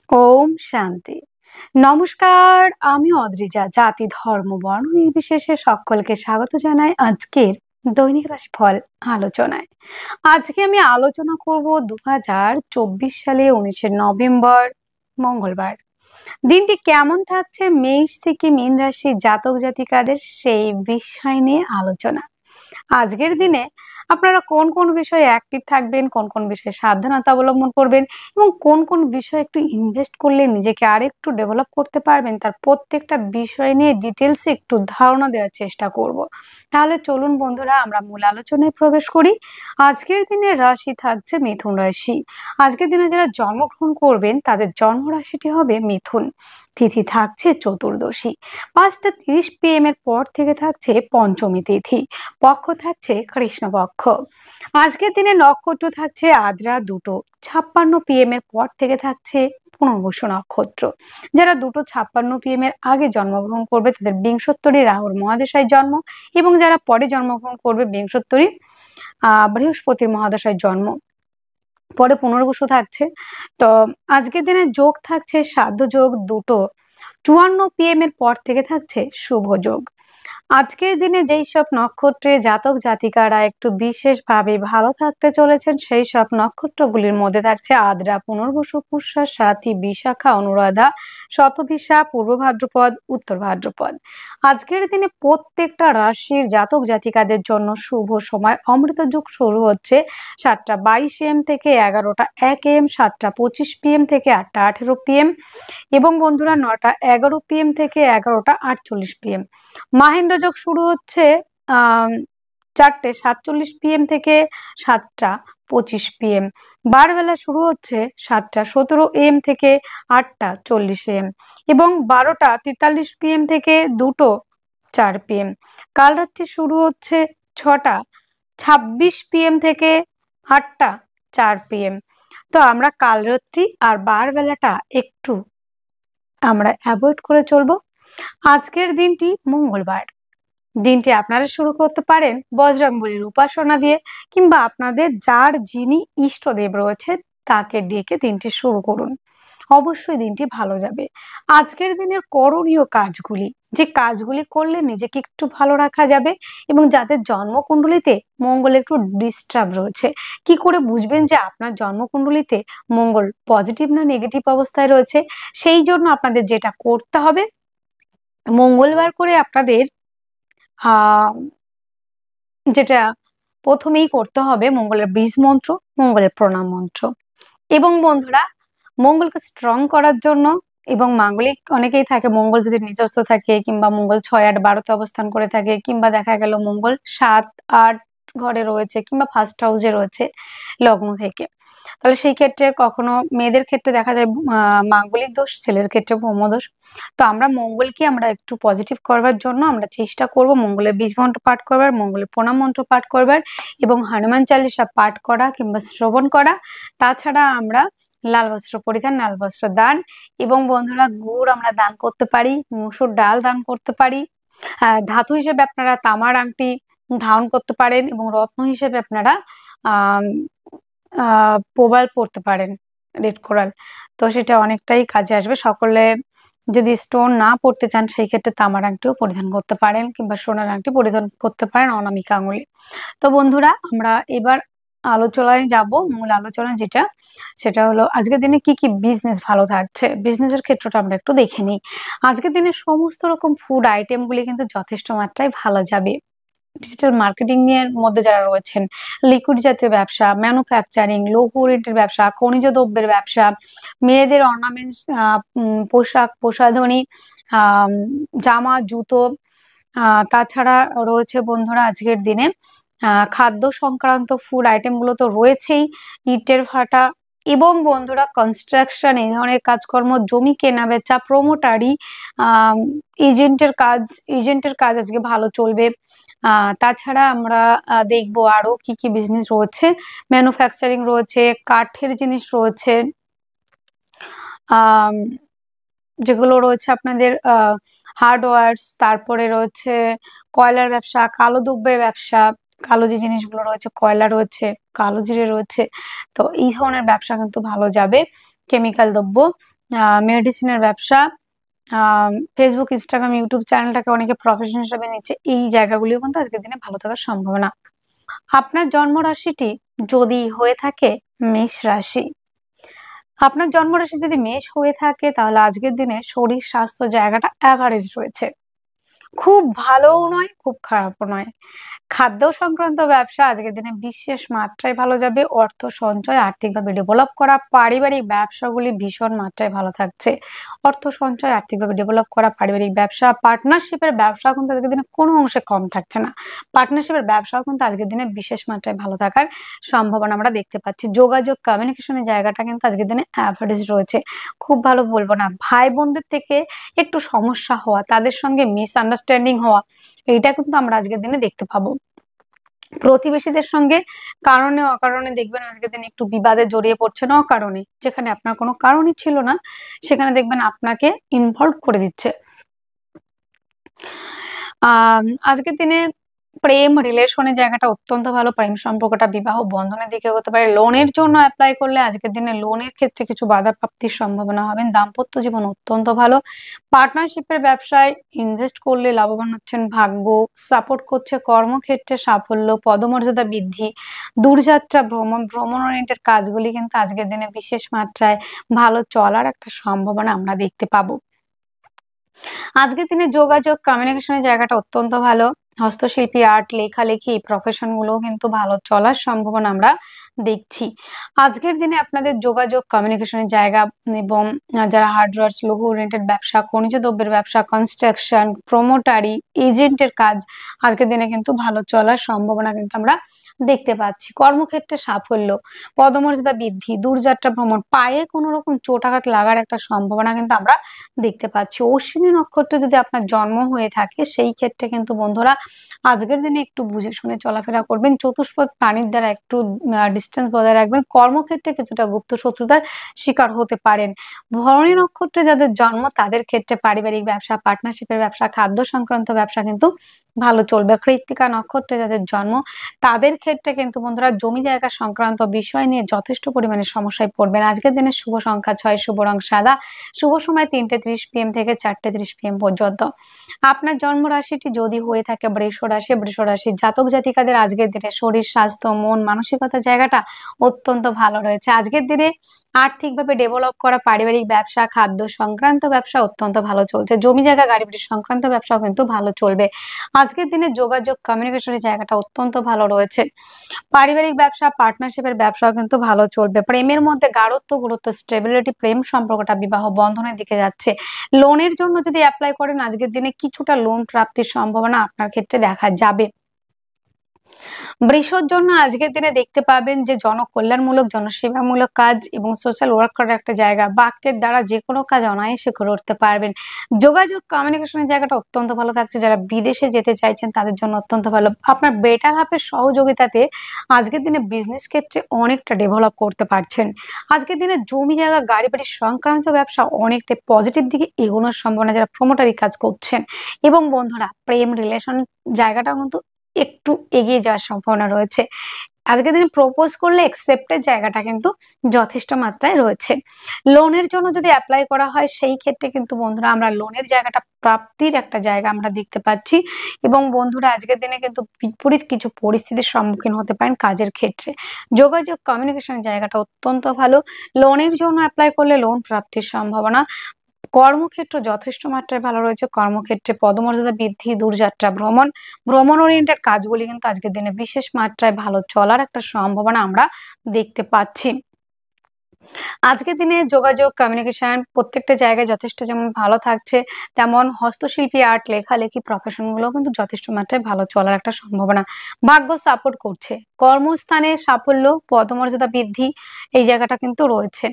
ওম শান্তি। নমস্কার, আমি অদ্রিজা। জাতি, ধর্ম, বর্ণ নির্বিশেষে সকলকে স্বাগত জানাই আজকের দৈনিক রাশিফল আলোচনায়। আজকে আমি আলোচনা করব 2024 সালে 19শে নভেম্বর মঙ্গলবার। দিনটি কেমন থাকছে মেষ থেকে মীন রাশির জাতক জাতিকাদের সেই বিষয় নিয়ে আলোচনা। আজকের দিনে আপনারা কোন কোন বিষয়ে অ্যাক্টিভ থাকবেন, কোন কোন বিষয়ে সাবধানতা অবলম্বন করবেন এবং কোন কোন বিষয়ে একটু ইনভেস্ট করলে নিজেকে আরেকটু ডেভেলপ করতে পারবেন, তার প্রত্যেকটা বিষয় নিয়ে ডিটেলসে একটু ধারণা দেওয়ার চেষ্টা করব। তাহলে চলুন বন্ধুরা, আমরা মূল আলোচনায় প্রবেশ করি। আজকের দিনের রাশি থাকছে মিথুন রাশি। আজকের দিনে যারা জন্মগ্রহণ করবেন তাদের জন্ম রাশিটি হবে মিথুন। তিথি থাকছে চতুর্দশী। 5টা 30 PM এর পর থেকে থাকছে পঞ্চমী তিথি। পক্ষ থাকছে কৃষ্ণপক্ষ। আজকের দিনে নক্ষত্র থাকছে আদ্রা 2:56 PM এর পর থেকে থাকছে পুনর্বসু নক্ষত্র। যারা 2:56 PM এর আগে জন্মগ্রহণ করবে তাদের বিংশোত্তরী রাহুর মহাদশায় জন্ম, এবং যারা পরে জন্মগ্রহণ করবে বিংশোত্তরী বৃহস্পতির মহাদশায় জন্ম। পরে পুনর্বসু থাকছে। তো আজকের দিনে যোগ থাকছে সাধ্য যোগ 2:54 PM এর পর থেকে থাকছে শুভ যোগ। আজকের দিনে যেই সব নক্ষত্রে জাতক জাতিকারা একটু বিশেষভাবে ভালো থাকতে চলেছেন সেই সব নক্ষত্রগুলির মধ্যে থাকছে আদ্রা, পুনর্বসু, পুষ্যা, স্বাতী, বিশাখা, অনুরাধা, শতভিষা, পূর্ব ভাদ্রপদ, উত্তর ভাদ্রপদ। আজকের দিনে প্রত্যেকটা রাশির জাতক জাতিকাদের জন্য শুভ সময়। অমৃত যুগ শুরু হচ্ছে 7টা 22 AM থেকে 11টা 1 AM, 7টা 25 PM থেকে 8টা 18 PM, এবং বন্ধুরা 9টা 11 PM থেকে 11টা 48 PM। মাহেন্দ্র যোগ শুরু হচ্ছে 4টে 47 PM থেকে 7টা 25 PM। বারবেলা শুরু হচ্ছে 7টা 17 AM থেকে 8টা 40 AM, এবং 12টা 43 PM থেকে 2টো 4 PM। কাল রাত্রি শুরু হচ্ছে 6টা 26 PM থেকে 8টা 4 PM। তো আমরা কাল রাত্রি আর বারবেলাটা একটু আমরা অ্যাভয়েড করে চলবো। আজকের দিনটি মঙ্গলবার। দিনটি আপনারা শুরু করতে পারেন বজরংবলীর উপাসনা দিয়ে, কিংবা আপনাদের যার যিনি ইষ্টদেব রয়েছে তাকে ডেকে দিনটি শুরু করুন। অবশ্যই দিনটি ভালো যাবে। আজকের দিনের করণীয় কাজগুলি, যে কাজগুলি করলে নিজেকে একটু ভালো রাখা যাবে, এবং যাদের জন্মকুণ্ডলিতে মঙ্গল একটু ডিস্টার্ব রয়েছে, কি করে বুঝবেন যে আপনার জন্মকুণ্ডলিতে মঙ্গল পজিটিভ না নেগেটিভ অবস্থায় রয়েছে? সেই জন্য আপনাদের যেটা করতে হবে, মঙ্গলবার করে আপনাদের যেটা প্রথমেই করতে হবে, মঙ্গলের বীজ মন্ত্র, মঙ্গলের প্রণাম মন্ত্র। এবং বন্ধুরা, মঙ্গলকে স্ট্রং করার জন্য, এবং মাঙ্গলিক অনেকেই থাকে মঙ্গল যদি নিচস্থ থাকে, কিংবা মঙ্গল 6, 8, 12তে অবস্থান করে থাকে, কিংবা দেখা গেল মঙ্গল 7, 8 ঘরে রয়েছে, কিংবা ফার্স্ট হাউসে রয়েছে লগ্ন থেকে। তাহলে সেই ক্ষেত্রে কখনো মেয়েদের ক্ষেত্রে দেখা যায় মাঙ্গলিক দোষ, ছেলের ক্ষেত্রে ব্রহ্মদোষ। তো আমরা মঙ্গলকে আমরা একটু পজিটিভ করবার জন্য আমরা চেষ্টা করব মঙ্গলের বীজ মন্ত্র পাঠ করবার, মঙ্গলের প্রণাম মন্ত্র পাঠ করবার, এবং হনুমান চালিসা পাঠ করা কিংবা শ্রবণ করা। তাছাড়া আমরা লাল বস্ত্র পরিধান, লাল বস্ত্র দান, এবং বন্ধুরা গুড় আমরা দান করতে পারি, মসুর ডাল দান করতে পারি। ধাতু হিসেবে আপনারা তামার আংটি ধারণ করতে পারেন, এবং রত্ন হিসেবে আপনারা প্রবাল পড়তে পারেন, রেড কোরাল। তো সেটা অনেকটাই কাজে আসবে। সকলে যদি স্টোন না পড়তে চান সেই ক্ষেত্রে তামার আংটিও পরিধান করতে পারেন, কিংবা সোনার আংটি পরিধান করতে পারেন অনামিকা আঙুলে। তো বন্ধুরা, আমরা এবার আলোচনায় যাব। মূল আলোচনা যেটা, সেটা হলো আজকের দিনে কি কি বিজনেস ভালো থাকছে। বিজনেসের ক্ষেত্রটা আমরা একটু দেখে নিই। আজকের দিনে সমস্ত রকম ফুড আইটেমগুলি কিন্তু যথেষ্ট মাত্রায় ভালো যাবে। ডিজিটাল মার্কেটিং এর মধ্যে যারা রয়েছেন, লিকুইড জাতীয় ব্যবসা, ম্যানুফ্যাকচারিং, লৌহ ওরিয়েন্টেড ব্যবসা, খনিজ দ্রব্যের ব্যবসা, মেয়েদের অর্নামেন্টস, পোশাক প্রসাধনী, জামা, জুতো, তাছাড়া রয়েছে বন্ধুরা আজকের দিনে খাদ্য সংক্রান্ত ফুড আইটেমগুলো তো রয়েছেই, ইটের ভাটা, এবং বন্ধুরা কনস্ট্রাকশন, এই ধরনের কাজকর্ম, জমি কেনা বেচা, প্রমোটারি, এজেন্টের কাজ আজকে ভালো চলবে। তাছাড়া আমরা দেখবো আরো কি কি বিজনেস রয়েছে। ম্যানুফ্যাকচারিং রয়েছে, কাঠের জিনিস রয়েছে, যেগুলো রয়েছে আপনাদের হার্ডওয়্যার্স, তারপরে রয়েছে কয়লার ব্যবসা, কালো দ্রব্যের ব্যবসা, কালো যে জিনিসগুলো রয়েছে, কয়লা রয়েছে, কালো জিরে রয়েছে। তো এই ধরনের ব্যবসা কিন্তু ভালো যাবে। কেমিক্যাল দ্রব্য, মেডিসিনের ব্যবসা, ফেসবুক, ইনস্টাগ্রাম, ইউটিউব চ্যানেলটাকে অনেকে প্রফেশন হিসেবে নিচ্ছে। এই জায়গাগুলিও কিন্তু আজকের দিনে ভালো থাকার সম্ভাবনা। আপনার জন্ম রাশিটি যদি হয়ে থাকে মেষ রাশি, আপনার জন্মরাশি যদি মেষ হয়ে থাকে তাহলে আজকের দিনে শরীর স্বাস্থ্য জায়গাটা অ্যাভারেজ রয়েছে। খুব ভালোও নয়, খুব খারাপও নয়। খাদ্য সংক্রান্ত ব্যবসা আজকের দিনে বিশেষ মাত্রায় ভালো যাবে। অর্থ সঞ্চয়, আর্থিকভাবে ডেভেলপ করা, পারিবারিক ব্যবসাগুলি ভীষণ মাত্রায় ভালো থাকছে। অর্থ সঞ্চয়, আর্থিকভাবে ডেভেলপ করা, পারিবারিক ব্যবসা, পার্টনারশিপের ব্যবসা কিন্তু আজকের দিনে কোনো অংশে কম থাকছে না। পার্টনারশিপের ব্যবসাও কিন্তু আজকের দিনে বিশেষ মাত্রায় ভালো থাকার সম্ভাবনা আমরা দেখতে পাচ্ছি। যোগাযোগ, কমিউনিকেশনের জায়গাটা কিন্তু আজকের দিনে অ্যাভারেজ রয়েছে। খুব ভালো বলবো না। ভাই বোনদের থেকে একটু সমস্যা হওয়া, তাদের সঙ্গে মিসআন্ডারস্ট্যান্ডিং হওয়া, এইটা কিন্তু আমরা আজকের দিনে দেখতে পাবো। প্রতিবেশীদের সঙ্গে কারণে অকারণে দেখবেন আজকের দিনে একটু বিবাদে জড়িয়ে পড়ছেন অকারণে, যেখানে আপনার কোনো কারণই ছিল না, সেখানে দেখবেন আপনাকে ইনভলভ করে দিচ্ছে। আজকের দিনে প্রেম রিলেশনের জায়গাটা অত্যন্ত ভালো। প্রেম সম্পর্কটা বিবাহ বন্ধনের দিকে হতে পারে। লোনের জন্য অ্যাপ্লাই করলে আজকের দিনে লোনের ক্ষেত্রে কিছু বাধা প্রাপ্তির সম্ভাবনা হবে। দাম্পত্য জীবন অত্যন্ত ভালো। পার্টনারশিপের ব্যবসায় ইনভেস্ট করলে লাভবান হচ্ছেন। ভাগ্য সাপোর্ট করছে। কর্মক্ষেত্রে সাফল্য, পদমর্যাদা বৃদ্ধি, দূরযাত্রা ভ্রমণ, ভ্রমণ ওরিয়েন্টেড কাজগুলি কিন্তু আজকের দিনে বিশেষ মাত্রায় ভালো চলার একটা সম্ভাবনা আমরা দেখতে পাবো। আজকের দিনে যোগাযোগ কমিউনিকেশনের জায়গাটা অত্যন্ত ভালো। হস্তশিল্পী, আর্ট, লেখালেখি এই প্রফেশন গুলোও কিন্তু ভালো চলার সম্ভাবনা আমরা দেখছি। আজকের দিনে আপনাদের যোগাযোগ কমিউনিকেশনের জায়গা এবং যারা হার্ডওয়্যার, লৌহ ওরিয়েন্টেড ব্যবসা, খনিজ দ্রব্যের ব্যবসা, কনস্ট্রাকশন, প্রমোটারি, এজেন্টের কাজ আজকের দিনে কিন্তু ভালো চলার সম্ভাবনা কিন্তু আমরা দেখতে পাচ্ছি। কর্মক্ষেত্রে সাফল্য, পদমর্যাদা বৃদ্ধি, দূরযাত্রা ভ্রমণ, পায়ে কোনো রকম চোটাঘাত লাগার একটা সম্ভাবনা কিন্তু আমরা দেখতে পাচ্ছি। অশ্বিনী নক্ষত্রে যদি আপনার জন্ম হয়ে থাকে সেই ক্ষেত্রে কিন্তু বন্ধুরা আজকের দিনে একটু বুঝে শুনে চলাফেরা করবেন। চতুষ্পদ প্রাণীর দ্বারা একটু ডিস্টেন্স বজায় রাখবেন। কর্মক্ষেত্রে কিছুটা গুপ্ত শত্রুতার শিকার হতে পারেন। ভরণী নক্ষত্রে যাদের জন্ম তাদের ক্ষেত্রে পারিবারিক ব্যবসা, পার্টনারশিপের ব্যবসা, খাদ্য সংক্রান্ত ব্যবসা কিন্তু ভালো চলবে। কৃত্তিকা নক্ষত্রে যাদের জন্ম তাদের ক্ষেত্রে কিন্তু বন্ধুরা জমি জায়গা সংক্রান্ত বিষয় নিয়ে যথেষ্ট পরিমাণে সমস্যায় পড়বেন। আজকের দিনে শুভ সংখ্যা 6, শুভ রং সাদা, শুভ সময় 3:30 PM থেকে 4:30 PM পর্যন্ত। আপনার জন্ম রাশিটি যদি হয়ে থাকে বৃষ রাশি, বৃষ রাশির জাতক জাতিকাদের আজকের দিনে শরীর স্বাস্থ্য, মন মানসিকতার জায়গাটা অত্যন্ত ভালো রয়েছে। আজকের দিনে আর্থিকভাবে ডেভেলপ করা, পারিবারিক ব্যবসা, খাদ্য সংক্রান্ত ব্যবসা অত্যন্ত ভালো চলছে। জমি জায়গা গাড়ি বাড়ি সংক্রান্ত ব্যবসাও কিন্তু ভালো চলবে। আজকের দিনে যোগাযোগ কমিউনিকেশনের জায়গাটা অত্যন্ত ভালো রয়েছে। পারিবারিক ব্যবসা, পার্টনারশিপের ব্যবসাও কিন্তু ভালো চলবে। প্রেমের মধ্যে গাঢ়ত্ব, গুরুত্ব, স্টেবিলিটি, প্রেম সম্পর্কটা বিবাহ বন্ধনের দিকে যাচ্ছে। লোনের জন্য যদি অ্যাপ্লাই করেন আজকের দিনে কিছুটা লোন প্রাপ্তির সম্ভাবনা আপনার ক্ষেত্রে দেখা যাবে। বৃষর জন্য আজকের দিনে দেখতে পাবেন যে জনকল্যাণমূলক, জনসেবামূলক কাজ এবং সোশ্যাল ওয়ার্ক করার একটা জায়গা। বাক্যের দ্বারা যে কোনো কাজ অনায়াসে করে উঠতে পারবেন। যোগাযোগ কমিউনিকেশনের জায়গাটা অত্যন্ত ভালো থাকছে। যারা বিদেশে যেতে চাইছেন তাদের জন্য অত্যন্ত ভালো। আপনার বেটার হাফের সহযোগিতাতে আজকের দিনে বিজনেস ক্ষেত্রে অনেকটা ডেভেলপ করতে পারছেন। আজকের দিনে জমি জায়গা গাড়ি বাড়ি সংক্রান্ত ব্যবসা অনেকটা পজিটিভ দিকে এগোনোর সম্ভাবনা, যারা প্রমোটারি কাজ করছেন। এবং বন্ধুরা প্রেম রিলেশন জায়গাটাও কিন্তু একটু এগিয়ে যাওয়ার সম্ভাবনা রয়েছে। আজকের দিনে প্রপোজ করলে অ্যাকসেপ্টের জায়গাটা কিন্তু যথেষ্ট মাত্রায় রয়েছে। লোনের জন্য যদি অ্যাপ্লাই করা হয় সেই ক্ষেত্রে কিন্তু বন্ধুরা আমরা লোনের জায়গাটা প্রাপ্তির একটা জায়গা আমরা দেখতে পাচ্ছি। এবং বন্ধুরা আজকের দিনে কিন্তু বিপরীত কিছু পরিস্থিতির সম্মুখীন হতে পারেন কাজের ক্ষেত্রে। যোগাযোগ কমিউনিকেশন জায়গাটা অত্যন্ত ভালো। লোনের জন্য অ্যাপ্লাই করলে লোন প্রাপ্তির সম্ভাবনা। কর্মক্ষেত্র যথেষ্ট মাত্রায় ভালো রয়েছে। কর্মক্ষেত্রে পদমর্যাদা বৃদ্ধি, দূরযাত্রা ভ্রমণ, ভ্রমণ ওরিয়েন্টেড কাজগুলি কিন্তু আজকের দিনে বিশেষ মাত্রায় ভালো চলার একটা সম্ভাবনা আমরা দেখতে পাচ্ছি। আজকের দিনে যোগাযোগ কমিউনিকেশন প্রত্যেকটা জায়গায় যথেষ্ট যেমন ভালো থাকছে, তেমন হস্তশিল্পী, আর্ট, লেখালেখি প্রফেশনগুলো কিন্তু যথেষ্ট মাত্রায় ভালো চলার একটা সম্ভাবনা। ভাগ্য সাপোর্ট করছে। কর্মস্থানে সাফল্য, পদমর্যাদা বৃদ্ধি এই জায়গাটা কিন্তু রয়েছে।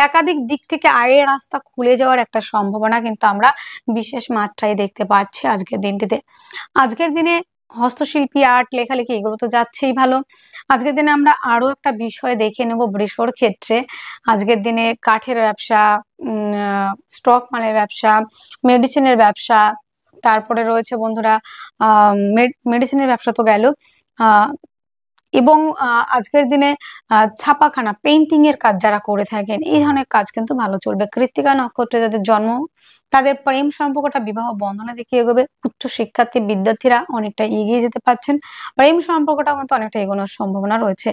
একাধিক দিক থেকে আয়ের রাস্তা খুলে যাওয়ার একটা সম্ভাবনা কিন্তু আমরা বিশেষ মাত্রায় দেখতে পাচ্ছি আজকের দিনটিতে। আজকের দিনে হস্তশিল্পী, আর্ট, লেখালেখি এগুলো তো যাচ্ছেই ভালো। আজকের দিনে আমরা আরো একটা বিষয় দেখে নেব বৃষর ক্ষেত্রে। আজকের দিনে কাঠের ব্যবসা, স্টক মালের ব্যবসা, মেডিসিনের ব্যবসা, তারপরে রয়েছে বন্ধুরা মেডিসিনের ব্যবসা তো গেল, এবং আজকের দিনে ছাপাখানা, পেইন্টিং এর কাজ যারা করে থাকেন, এই ধরনের কাজ কিন্তু ভালো চলবে। কৃত্তিকা নক্ষত্রে যাদের জন্ম, তাদের প্রেম সম্পর্কটা বিবাহ বন্ধনের দিকে এগোবে। উচ্চ শিক্ষার্থী বিদ্যার্থীরা অনেকটা এগিয়ে যেতে পারছেন। প্রেম সম্পর্কটা কিন্তু অনেকটা এগোনোর সম্ভাবনা রয়েছে।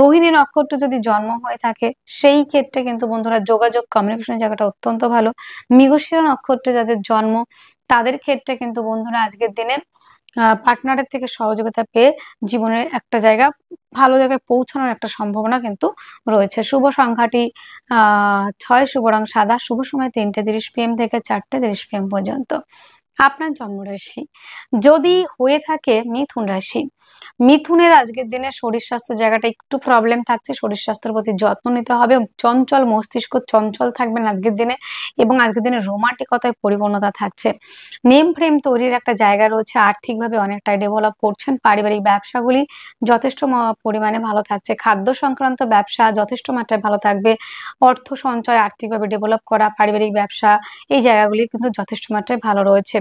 রোহিণী নক্ষত্র যদি জন্ম হয়ে থাকে, সেই ক্ষেত্রে কিন্তু বন্ধুরা যোগাযোগ কমিউনিকেশনের জায়গাটা অত্যন্ত ভালো। মৃগশিরা নক্ষত্রে যাদের জন্ম, তাদের ক্ষেত্রে কিন্তু বন্ধুরা আজকের দিনে পার্টনারের থেকে সহযোগিতা পেয়ে জীবনের একটা ভালো জায়গায় পৌঁছানোর একটা সম্ভাবনা কিন্তু রয়েছে। শুভ সংখ্যাটি 6, শুভ রং সাদা, শুভ সময় 3:30 PM থেকে 4:30 PM পর্যন্ত। আপনার জন্মরাশি যদি হয়ে থাকে মিথুন রাশি, মিথুনের আজকের দিনে শরীর স্বাস্থ্য জায়গাটা একটু প্রবলেম থাকছে। শরীর স্বাস্থ্যের প্রতি যত্ন নিতে হবে। চঞ্চল মস্তিষ্ক, চঞ্চল থাকবেন আজকের দিনে, এবং আজকের দিনে রোমান্টিকতায় পরিপূর্ণতা থাকছে। নেম ফ্রেম তৈরির একটা জায়গা রয়েছে। আর্থিকভাবে অনেকটাই ডেভেলপ করছেন। পারিবারিক ব্যবসাগুলি যথেষ্ট পরিমাণে ভালো থাকছে। খাদ্য সংক্রান্ত ব্যবসা যথেষ্ট মাত্রায় ভালো থাকবে। অর্থ সঞ্চয়, আর্থিকভাবে ডেভেলপ করা, পারিবারিক ব্যবসা, এই জায়গাগুলি কিন্তু যথেষ্ট মাত্রায় ভালো রয়েছে।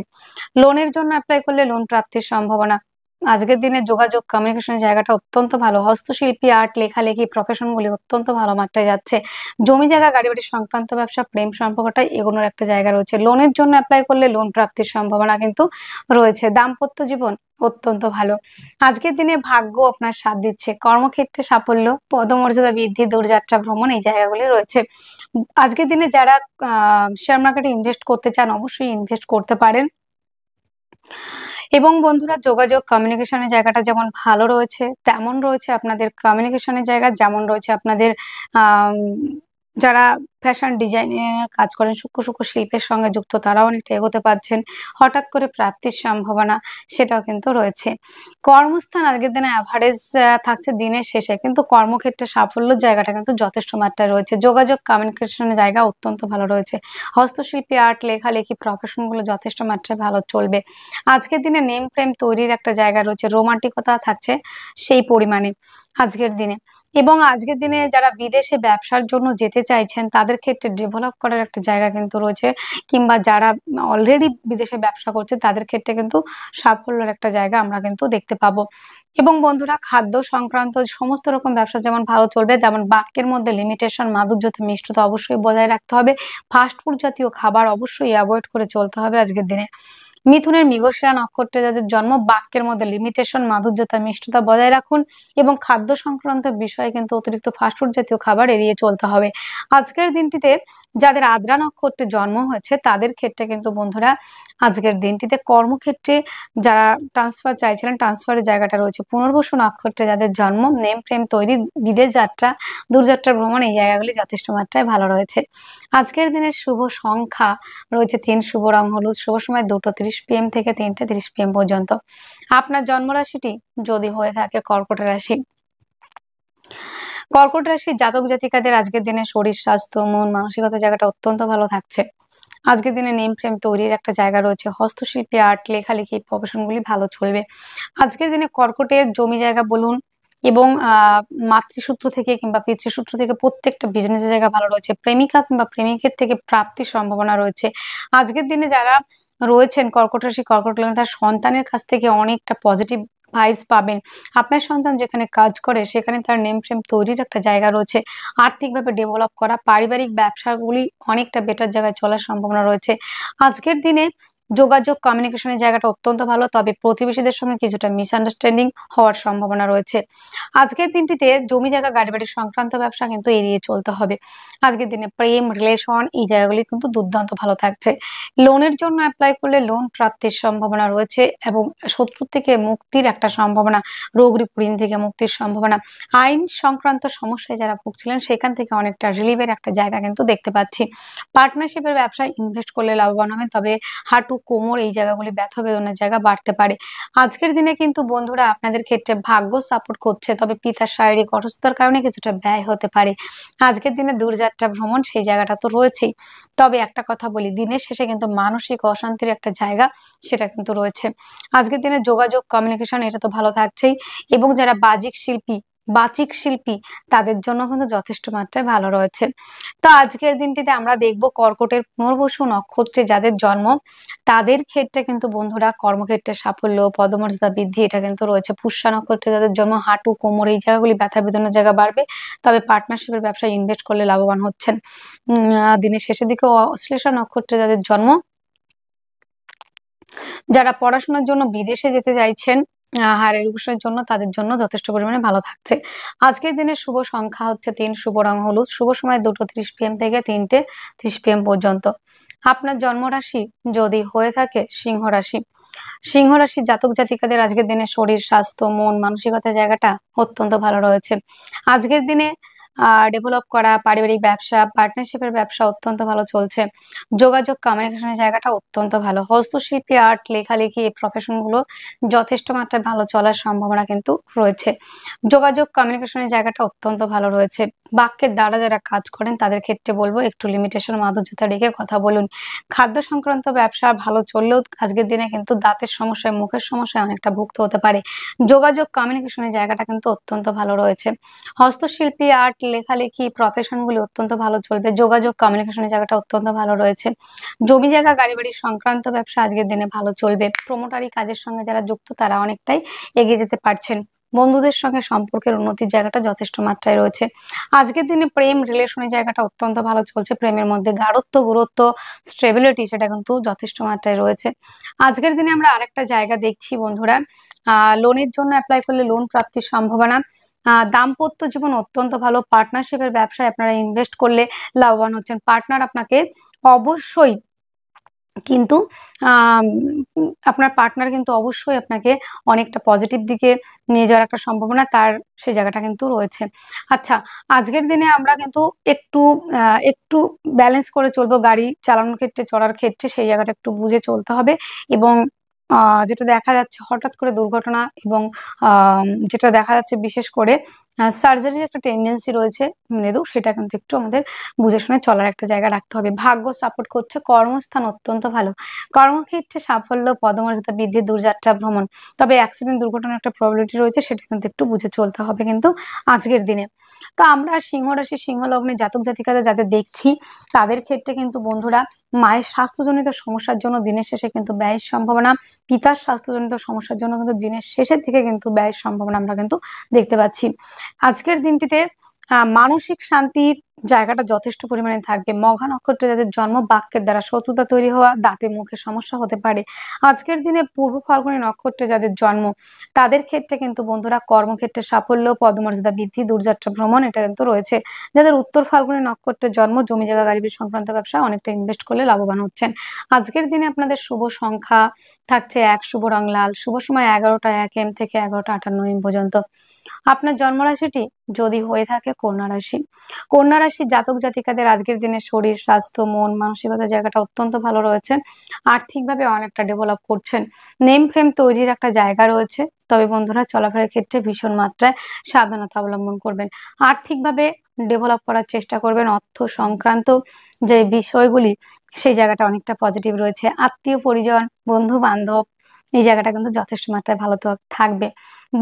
লোনের জন্য অ্যাপ্লাই করলে লোন প্রাপ্তির সম্ভাবনা। আজকের দিনে যোগাযোগ কমিউনিকেশনের জায়গাটা অত্যন্ত ভালো। হস্তশিল্পী, আর্ট, লেখালেখি প্রফেশনগুলি অত্যন্ত ভালো মাত্রায় যাচ্ছে। জমি জায়গা, গাড়ি বাড়ি সংক্রান্ত ব্যবসা, প্রেম সম্পর্কটা এগোনোর একটা জায়গা রয়েছে। লোনের জন্য অ্যাপ্লাই করলে লোন প্রাপ্তির সম্ভাবনা কিন্তু রয়েছে। দাম্পত্য জীবন অত্যন্ত ভালো। আজকের দিনে ভাগ্য আপনার সাথ দিচ্ছে। কর্মক্ষেত্রে সাফল্য, পদমর্যাদা বৃদ্ধি, দূরযাত্রা ভ্রমণ, এই জায়গাগুলি রয়েছে। আজকের দিনে যারা শেয়ার মার্কেটে ইনভেস্ট করতে চান, অবশ্যই ইনভেস্ট করতে পারেন। এবং বন্ধুরা, যোগাযোগ কমিউনিকেশনের জায়গাটা যেমন ভালো রয়েছে, তেমন রয়েছে আপনাদের কমিউনিকেশনের জায়গা, যেমন রয়েছে আপনাদের যারা ফ্যাশন ডিজাইনে কাজ করেন, সূক্ষ্ম সূক্ষ্ম শিল্পের সঙ্গে যুক্ত, তারাও অনেকটা এগোতে পারছেন। হঠাৎ করে প্রাপ্তির সম্ভাবনা সেটাও কিন্তু রয়েছে। কর্মস্থান আজকের দিনে অ্যাভারেজ থাকছে দিনের শেষে, কিন্তু কর্মক্ষেত্রে সাফল্যের জায়গাটা কিন্তু যথেষ্ট মাত্রায় রয়েছে। যোগাযোগ কমিউনিকেশনের জায়গা অত্যন্ত ভালো রয়েছে। হস্তশিল্পী, আর্ট, লেখালেখি প্রফেশনগুলো যথেষ্ট মাত্রায় ভালো চলবে। আজকের দিনে নেম ফ্রেম তৈরির একটা জায়গা রয়েছে। রোমান্টিকতা থাকছে সেই পরিমাণে আজকের দিনে। এবং আজকের দিনে যারা বিদেশে ব্যবসার জন্য যেতে চাইছেন, তাদের ক্ষেত্রে ডেভেলপ করার একটা জায়গা কিন্তু রয়েছে, কিংবা যারা অলরেডি বিদেশে ব্যবসা করছে, তাদের ক্ষেত্রে কিন্তু সাফল্যের একটা জায়গা আমরা কিন্তু দেখতে পাবো। এবং বন্ধুরা, খাদ্য সংক্রান্ত সমস্ত রকম ব্যবসা যেমন ভালো চলবে, তেমন বাক্যের মধ্যে লিমিটেশন, মাধুর্যতা, মিষ্টতা অবশ্যই বজায় রাখতে হবে। ফাস্টফুড জাতীয় খাবার অবশ্যই অ্যাভয়েড করে চলতে হবে আজকের দিনে। মিথুনের মৃগশিরা নক্ষত্রে যাদের জন্ম, বাক্যের মধ্যে লিমিটেশন, মাধুর্যতা, মিষ্টতা বজায় রাখুন, এবং খাদ্য সংক্রান্ত বিষয়ে কিন্তু অতিরিক্ত ফাস্টফুড জাতীয় খাবার এড়িয়ে চলতে হবে। আজকের দিনটিতে যাদের আদ্রা নক্ষত্রে জন্ম হয়েছে, তাদের ক্ষেত্রে কিন্তু বন্ধুরা আজকের দিনটিতে কর্মক্ষেত্রে যারা ট্রান্সফার চাইছিলেন, ট্রান্সফারের জায়গাটা রয়েছে। পুনর্বসু নক্ষত্রে যাদের জন্ম, নেম ফ্রেম তৈরি, বিদেশ যাত্রা, দূরযাত্রা ভ্রমণ, এই জায়গাগুলি যথেষ্ট মাত্রায় ভালো রয়েছে। আজকের দিনের শুভ সংখ্যা রয়েছে 3, শুভ রং হলুদ, শুভ সময় 2:30 PM থেকে 3:30 PM পর্যন্ত। আপনার জন্মরাশিটি যদি হয়ে থাকে কর্কট রাশি, কর্কট রাশির জাতক জাতিকাদের আজকের দিনে শরীর স্বাস্থ্য, মন মানসিকতা জায়গাটা অত্যন্ত ভালো থাকছে। আজকের দিনে নেম ফ্রেম তৈরির একটা জায়গা রয়েছে। হস্তশিল্পী, আর্ট, লেখালেখি প্রফেশনগুলি ভালো চলবে। আজকের দিনে কর্কটের জমি জায়গা বলুন, এবং মাতৃসূত্র থেকে কিংবা পিতৃসূত্র থেকে প্রত্যেকটা বিজনেসের জায়গা ভালো রয়েছে। প্রেমিকা কিংবা প্রেমিকের থেকে প্রাপ্তির সম্ভাবনা রয়েছে। আজকের দিনে যারা রয়েছেন কর্কট রাশি, কর্কট লগ্ন, তার সন্তানের কাছ থেকে অনেকটা পজিটিভ ভাইবস পাবেন। আপনার সন্তান যেখানে কাজ করে, সেখানে তার নেম ফ্রেম তৈরির একটা জায়গা রয়েছে। আর্থিকভাবে ডেভেলপ করা, পারিবারিক ব্যবসাগুলি অনেকটা বেটার জায়গায় চলার সম্ভাবনা রয়েছে। আজকের দিনে যোগাযোগ কমিউনিকেশনের জায়গাটা অত্যন্ত ভালো, তবে প্রতিবেশীদের সঙ্গে কিছুটা মিসআন্ডারস্ট্যান্ডিং হওয়ার সম্ভাবনা রয়েছে। আজকের দিনটিতে জমি জায়গা, গাড়ি বাড়ির সংক্রান্ত ব্যবসা কিন্তু এড়িয়ে চলতে হবে। আজকের দিনে প্রেম, রিলেশন, এই জায়গাগুলি কিন্তু দুর্দান্ত ভালো থাকছে। লোনের জন্য অ্যাপ্লাই করলে লোন প্রাপ্তির সম্ভাবনা রয়েছে, এবং শত্রুর থেকে মুক্তির একটা সম্ভাবনা, রোগ ঋণ থেকে মুক্তির সম্ভাবনা। আইন সংক্রান্ত সমস্যায় যারা ভুগছিলেন, সেখান থেকে অনেকটা রিলিফের একটা জায়গা কিন্তু দেখতে পাচ্ছি। পার্টনারশিপের ব্যবসায় ইনভেস্ট করলে লাভবান হবেন, তবে হাঁটু, কোমর, এই জায়গাগুলি ব্যথা বেদনার জায়গা বাড়তে পারে। আজকের দিনে কিন্তু বন্ধুরা আপনাদের ক্ষেত্রে ভাগ্য সাপোর্ট করছে, তবে পিতার শারীরিক অসুস্থতার কারণে কিছুটা ব্যয় হতে পারে। আজকের দিনে দূরযাত্রা ভ্রমণ, সেই জায়গাটা তো রয়েছেই, তবে একটা কথা বলি, দিনের শেষে কিন্তু মানসিক অশান্তির একটা জায়গা সেটা কিন্তু রয়েছে। আজকের দিনে যোগাযোগ কমিউনিকেশন এটা তো ভালো থাকছেই, এবং যারা বাহ্যিক শিল্পী, বাচিক শিল্পী তাদের জন্য কিন্তু যথেষ্ট মাত্রায় ভালো রয়েছে। তো আজকের দিনটিতে আমরা দেখব কর্কটের পুনর্বসু নক্ষত্রে যাদের জন্ম তাদের ক্ষেত্রে কিন্তু বন্ধুরা কর্মক্ষেত্রে সাফল্য, পদমর্যাদা বৃদ্ধি এটা কিন্তু রয়েছে। পুষ্যা নক্ষত্রে যাদের জন্ম হাঁটু, কোমর এই জায়গাগুলি ব্যথা বেদনার জায়গা বাড়বে। তবে পার্টনারশিপের ব্যবসায় ইনভেস্ট করলে লাভবান হচ্ছেন। দিনের শেষের দিকে অশ্লেষা নক্ষত্রে যাদের জন্ম যারা পড়াশোনার জন্য বিদেশে যেতে চাইছেন হায়ার এডুকেশনের জন্য তাদের জন্য যথেষ্ট পরিমাণে ভালো থাকছে। আজকের দিনের শুভ সংখ্যা হচ্ছে ৩, শুভ রং হলুদ, শুভ সময় 2:30 PM থেকে 3:30 PM পর্যন্ত। আপনার জন্মরাশি যদি হয়ে থাকে সিংহ রাশি, সিংহ রাশির জাতক জাতিকাদের আজকের দিনে শরীর, স্বাস্থ্য, মন, মানসিকতার জায়গাটা অত্যন্ত ভালো রয়েছে। আজকের দিনে ডেভেলপ করা পারিবারিক ব্যবসা, পার্টনারশিপের ব্যবসা অত্যন্ত ভালো চলছে। যোগাযোগ কমিউনিকেশনের জায়গাটা অত্যন্ত ভালো। হস্তশিল্পী, আর্ট, লেখালেখি এই প্রফেশনগুলো যথেষ্ট মাত্রায় ভালো চলার সম্ভাবনা কিন্তু রয়েছে। যোগাযোগ কমিউনিকেশনের জায়গাটা অত্যন্ত ভালো রয়েছে। বাক্যের দ্বারা যারা কাজ করেন তাদের ক্ষেত্রে বলবো একটু লিমিটেশন মাধুর্যতা রেখে কথা বলুন। খাদ্য সংক্রান্ত ব্যবসা ভালো চললেও আজকের দিনে কিন্তু দাঁতের সমস্যায়, মুখের সমস্যায় অনেকটা ভুগতে হতে পারে। যোগাযোগ কমিউনিকেশনের জায়গাটা কিন্তু অত্যন্ত ভালো রয়েছে। হস্তশিল্পী, আর্ট, লেখালেখি প্রফেশনগুলি অত্যন্ত ভালো চলবে। যোগাযোগ কমিউনিকেশনের জায়গাটা অত্যন্ত ভালো রয়েছে। জমি জায়গা গাড়ি বাড়ি সংক্রান্ত ব্যবসা আজকের দিনে ভালো চলবে। প্রমোটারি কাজের সঙ্গে যারা যুক্ত তারা অনেকটাই এগিয়ে যেতে পারছেন। বন্ধুদের সঙ্গে সম্পর্কের উন্নতির জায়গাটা যথেষ্ট মাত্রায় রয়েছে। আজকের দিনে প্রেম রিলেশনের জায়গাটা অত্যন্ত ভালো চলছে। প্রেমের মধ্যে গাঢ়ত্ব, গুরুত্ব, স্টেবিলিটি সেটা কিন্তু যথেষ্ট মাত্রায় রয়েছে। আজকের দিনে আমরা আরেকটা জায়গা দেখছি বন্ধুরা, লোনের জন্য অ্যাপ্লাই করলে লোন প্রাপ্তির সম্ভাবনা। দাম্পত্য জীবন অত্যন্ত ভালো। পার্টনারশিপের ব্যবসায় আপনারা ইনভেস্ট করলে লাভবান হচ্ছেন। পার্টনার আপনাকে অবশ্যই কিন্তু আপনার পার্টনার কিন্তু অবশ্যই আপনাকে অনেকটা পজিটিভ দিকে নিয়ে যাওয়ার একটা সম্ভাবনা তার সেই জায়গাটা কিন্তু রয়েছে। আচ্ছা, আজকের দিনে আমরা কিন্তু একটু ব্যালেন্স করে চলবো। গাড়ি চালানোর ক্ষেত্রে, চলার ক্ষেত্রে সেই জায়গাটা একটু বুঝে চলতে হবে এবং যেটা দেখা যাচ্ছে হঠাৎ করে দুর্ঘটনা এবং যেটা দেখা যাচ্ছে বিশেষ করে সার্জারির একটা টেন্ডেন্সি রয়েছে মৃদু, সেটা কিন্তু একটু আমাদের বুঝে শুনে চলার একটা জায়গা রাখতে হবে। ভাগ্য সাপোর্ট করছে, কর্মস্থান অত্যন্ত ভালো। কর্মক্ষেত্রে সাফল্য, পদমর্যাদা বৃদ্ধি, দূরযাত্রা ভ্রমণ। তবে অ্যাক্সিডেন্ট দুর্ঘটনার একটা প্রবাবিলিটি রয়েছে, সেটা কিন্তু একটু বুঝে চলতে হবে কিন্তু আজকের দিনে। তো আমরা সিংহ রাশি, সিংহ লগ্নে জাতক জাতিকারা যাদের দেখছি তাদের ক্ষেত্রে কিন্তু বন্ধুরা মায়ের স্বাস্থ্যজনিত সমস্যার জন্য দিনের শেষে কিন্তু ব্যয়ের সম্ভাবনা, পিতার স্বাস্থ্যজনিত সমস্যার জন্য কিন্তু দিনের শেষের দিকে কিন্তু ব্যয়ের সম্ভাবনা আমরা কিন্তু দেখতে পাচ্ছি। আজকের দিনটিতে মানসিক শান্তির জায়গাটা যথেষ্ট পরিমাণে থাকবে। মঘা নক্ষত্রে যাদের জন্ম বাক্যের দ্বারা শত্রুতা তৈরি হওয়া, দাঁতে মুখে সমস্যা হতে পারে। আজকের দিনে পূর্ব ফাল্গুনী নক্ষত্রে যাদের জন্ম তাদের ক্ষেত্রে কিন্তু বন্ধুরা কর্মক্ষেত্রে সাফল্য, পদমর্যাদা বৃদ্ধি, দূরযাত্রা ভ্রমণ এটা কিন্তু রয়েছে। যাদের উত্তর ফাল্গুনী নক্ষত্রের জন্ম জমি জায়গা গাড়ি বাড়ি সংক্রান্ত ব্যবসা অনেকটা ইনভেস্ট করলে লাভবান হচ্ছেন। আজকের দিনে আপনাদের শুভ সংখ্যা থাকছে 1, শুভ রং লাল, শুভ সময় 11টা 1 AM থেকে 11টা 58 AM পর্যন্ত। আপনার জন্মরাশিটি যদি হয়ে থাকে কন্যা রাশি, কন্যা রাশির জাতক জাতিকাদের আজকের দিনে শরীর, স্বাস্থ্য, মন, মানসিকতার জায়গাটা অত্যন্ত ভালো রয়েছে। আর্থিকভাবে অনেকটা ডেভেলপ করছেন। নেম ফ্রেম তৈরির একটা জায়গা রয়েছে। তবে বন্ধুরা চলাফেরার ক্ষেত্রে ভীষণ মাত্রায় সাবধানতা অবলম্বন করবেন। আর্থিকভাবে ডেভেলপ করার চেষ্টা করবেন। অর্থ সংক্রান্ত যে বিষয়গুলি সেই জায়গাটা অনেকটা পজিটিভ রয়েছে। আত্মীয় পরিজন, বন্ধু বান্ধব এই জায়গাটা কিন্তু যথেষ্ট মাত্রায় ভালো থাকবে।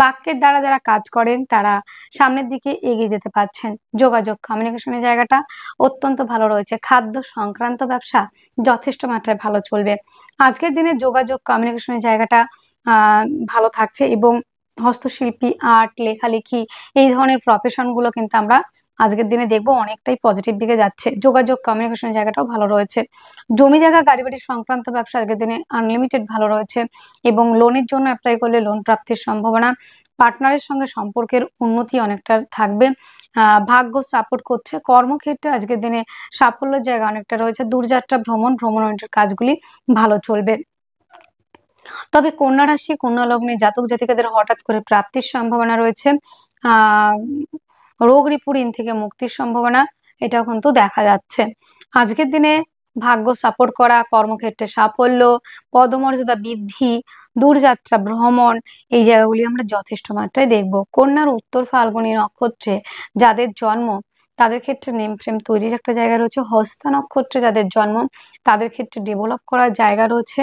বাক্যের দ্বারা যারা কাজ করেন তারা সামনের দিকে এগিয়ে যেতে পারছেন। যোগাযোগ কমিউনিকেশনের জায়গাটা অত্যন্ত ভালো রয়েছে। খাদ্য সংক্রান্ত ব্যবসা যথেষ্ট মাত্রায় ভালো চলবে। আজকের দিনে যোগাযোগ কমিউনিকেশনের জায়গাটা ভালো থাকছে এবং হস্তশিল্পী, আর্ট, লেখালেখি এই ধরনের প্রফেশনগুলো কিন্তু আমরা আজকের দিনে দেখবো অনেকটাই পজিটিভ দিকে যাচ্ছে। যোগাযোগ কমিউনিকেশনের জায়গাটাও ভালো রয়েছে। জমি জায়গা গাড়ি বাড়ির সংক্রান্ত ব্যবসা আজকের দিনে আনলিমিটেড ভালো রয়েছে এবং লোনের জন্য অ্যাপ্লাই করলে লোন প্রাপ্তির সম্ভাবনা। পার্টনারের সঙ্গে সম্পর্কের উন্নতি অনেকটা থাকবে। ভাগ্য সাপোর্ট করছে। কর্মক্ষেত্রে আজকের দিনে সাফল্যের জায়গা অনেকটা রয়েছে। দূরযাত্রা ভ্রমণ ওরিয়েন্টেড কাজগুলি ভালো চলবে। তবে কন্যা রাশি, কন্যা লগ্নে জাতক জাতিকাদের হঠাৎ করে প্রাপ্তির সম্ভাবনা রয়েছে। রোগ ঋণ থেকে মুক্তির সম্ভাবনা এটাও কিন্তু দেখা যাচ্ছে। আজকের দিনে ভাগ্য সাপোর্ট করা, কর্মক্ষেত্রে সাফল্য, পদমর্যাদা বৃদ্ধি, দূরযাত্রা ভ্রমণ এই জায়গাগুলি আমরা যথেষ্ট মাত্রায় দেখব। কন্যার উত্তর ফাল্গুনী নক্ষত্রে যাদের জন্ম তাদের ক্ষেত্রে নেম ফ্রেম তৈরির একটা জায়গা রয়েছে। হস্তা নক্ষত্রে যাদের জন্ম তাদের ক্ষেত্রে ডেভেলপ করার জায়গা রয়েছে।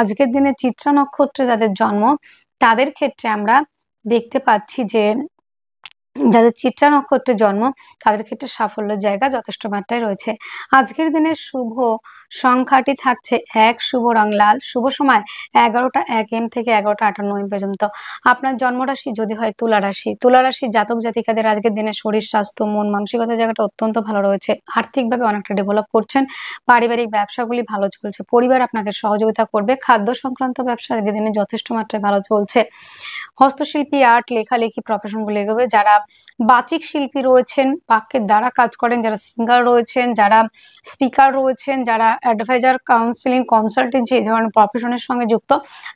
আজকের দিনে চিত্রা নক্ষত্রে যাদের জন্ম তাদের ক্ষেত্রে আমরা দেখতে পাচ্ছি যে যাদের চিত্রা নক্ষত্রের জন্ম তাদের ক্ষেত্রে সাফল্যের জায়গা যথেষ্ট মাত্রায় রয়েছে। আজকের দিনের শুভ সংখ্যাটি থাকছে ১, শুভ রং লাল, শুভ সময় ১১টা ১ AM থেকে ১১টা ৫৮ AM পর্যন্ত। আপনার জন্মরাশি যদি হয় তুলা রাশি, তুলা রাশির জাতক জাতিকাদের আজকের দিনে শরীর স্বাস্থ্য মন মানসিকতার জায়গাটা অত্যন্ত ভালো রয়েছে। আর্থিকভাবে অনেকটা ডেভেলপ করছেন, পারিবারিক ব্যবসাগুলি ভালো চলছে, পরিবার আপনাকে সহযোগিতা করবে, খাদ্য সংক্রান্ত ব্যবসা আজকের দিনে যথেষ্ট মাত্রায় ভালো চলছে। হস্তশিল্পী, আর্ট, লেখালেখি প্রফেশনগুলো এগোবে। যারা বাচিক শিল্পী রয়েছেন, বাক্যের দ্বারা কাজ করেন, যারা সিঙ্গার রয়েছেন, যারা স্পিকার রয়েছেন, যারা অ্যাডভাইজার, কাউন্সিলিং, কনসালটেন্সি এই ধরনের প্রফেশনের সঙ্গে যুক্ত,